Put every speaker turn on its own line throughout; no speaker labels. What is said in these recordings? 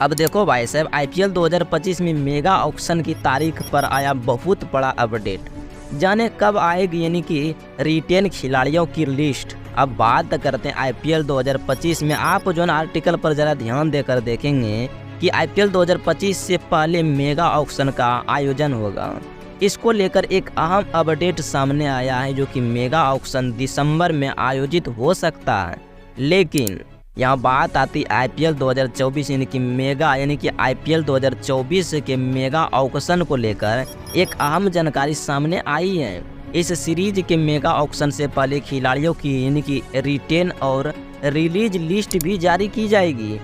अब देखो भाई साहब, आईपीएल 2025 में मेगा ऑक्शन की तारीख पर आया बहुत बड़ा अपडेट। जाने कब आएगी यानी कि रिटेन खिलाड़ियों की लिस्ट। अब बात करते हैं आईपीएल 2025 में। आप जो है आर्टिकल पर ज़रा ध्यान देकर देखेंगे कि आईपीएल 2025 से पहले मेगा ऑक्शन का आयोजन होगा। इसको लेकर एक अहम अपडेट सामने आया है, जो कि मेगा ऑक्शन दिसंबर में आयोजित हो सकता है। लेकिन यहाँ बात आती आईपीएल 2024 यानी कि आईपीएल 2024 के मेगा ऑक्शन को लेकर एक अहम जानकारी सामने आई है। इस सीरीज के मेगा ऑक्शन से पहले खिलाड़ियों की यानी कि रिटेन और रिलीज लिस्ट भी जारी की जाएगी।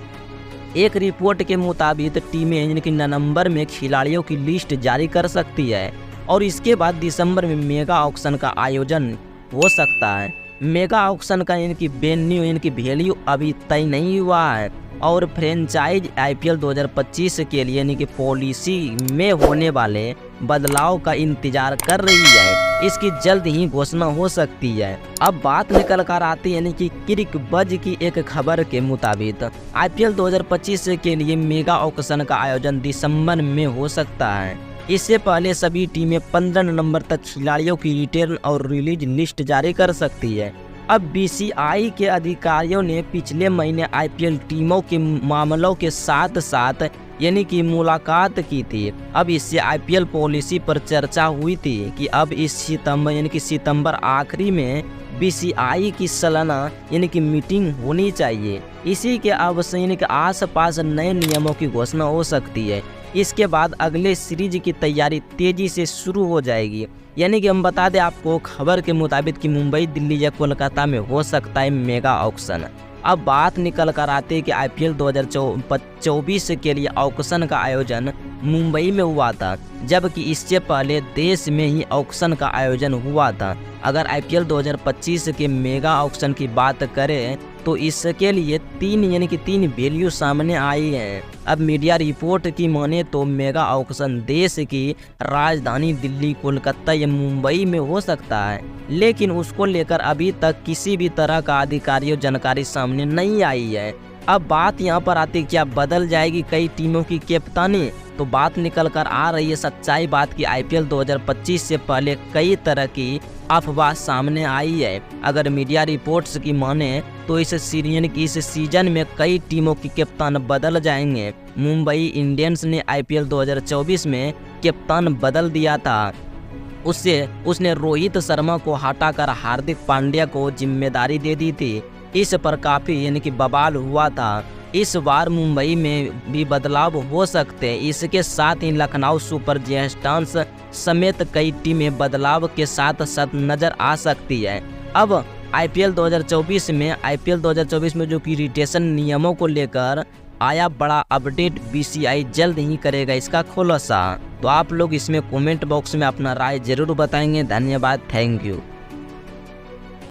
एक रिपोर्ट के मुताबिक टीमें यानी कि नवंबर में खिलाड़ियों की लिस्ट जारी कर सकती है और इसके बाद दिसंबर में मेगा ऑक्शन का आयोजन हो सकता है। मेगा ऑक्शन का यानी कि वेन्यू यानी कि वैल्यू अभी तय नहीं हुआ है और फ्रेंचाइज आईपीएल 2025 के लिए यानी कि पॉलिसी में होने वाले बदलाव का इंतजार कर रही है। इसकी जल्द ही घोषणा हो सकती है। अब बात निकल कर आती है यानी कि क्रिकबज़ की एक खबर के मुताबिक आईपीएल 2025 के लिए मेगा ऑक्शन का आयोजन दिसंबर में हो सकता है। इससे पहले सभी टीमें 15 नवंबर तक खिलाड़ियों की रिटेन और रिलीज लिस्ट जारी कर सकती है। अब बीसीआई के अधिकारियों ने पिछले महीने आईपीएल टीमों के मामलों के साथ साथ यानी कि मुलाकात की थी। अब इससे आईपीएल पॉलिसी पर चर्चा हुई थी कि अब इस सितंबर यानी कि सितंबर आखिरी में बीसीआई की सालाना यानी कि मीटिंग होनी चाहिए। इसी के यानी कि आसपास नए नियमों की घोषणा हो सकती है। इसके बाद अगले सीरीज की तैयारी तेजी से शुरू हो जाएगी। यानी कि हम बता दें आपको खबर के मुताबिक कि मुंबई, दिल्ली या कोलकाता में हो सकता है मेगा ऑक्शन। अब बात निकल कर आती है कि आईपीएल 2024 के लिए ऑक्शन का आयोजन मुंबई में हुआ था, जबकि इससे पहले देश में ही ऑक्शन का आयोजन हुआ था। अगर आईपीएल 2025 के मेगा ऑक्शन की बात करें तो इसके लिए तीन वैल्यू सामने आई हैं। अब मीडिया रिपोर्ट की माने तो मेगा ऑक्शन देश की राजधानी दिल्ली, कोलकाता या मुंबई में हो सकता है, लेकिन उसको लेकर अभी तक किसी भी तरह का आधिकारिक जानकारी सामने नहीं आई है। अब बात यहाँ पर आती है, क्या बदल जाएगी कई टीमों की कप्तानी? तो बात निकल कर आ रही है सच्चाई बात की आईपीएल 2025 से पहले कई तरह की अफवाह सामने आई है। अगर मीडिया रिपोर्ट्स की माने तो इस सीजन में कई टीमों की कप्तान बदल जाएंगे। मुंबई इंडियंस ने आईपीएल 2024 में कप्तान बदल दिया था। उसने रोहित शर्मा को हटाकर हार्दिक पांड्या को जिम्मेदारी दे दी थी। इस पर काफ़ी यानी कि बवाल हुआ था। इस बार मुंबई में भी बदलाव हो सकते हैं। इसके साथ ही लखनऊ सुपर जायंट्स समेत कई टीमें बदलाव के साथ साथ नजर आ सकती है। अब आईपीएल 2024 में जो कि रिटेशन नियमों को लेकर आया बड़ा अपडेट, बीसीआई जल्द ही करेगा इसका खुलासा। तो आप लोग इसमें कमेंट बॉक्स में अपना राय जरूर बताएंगे। धन्यवाद, थैंक यू।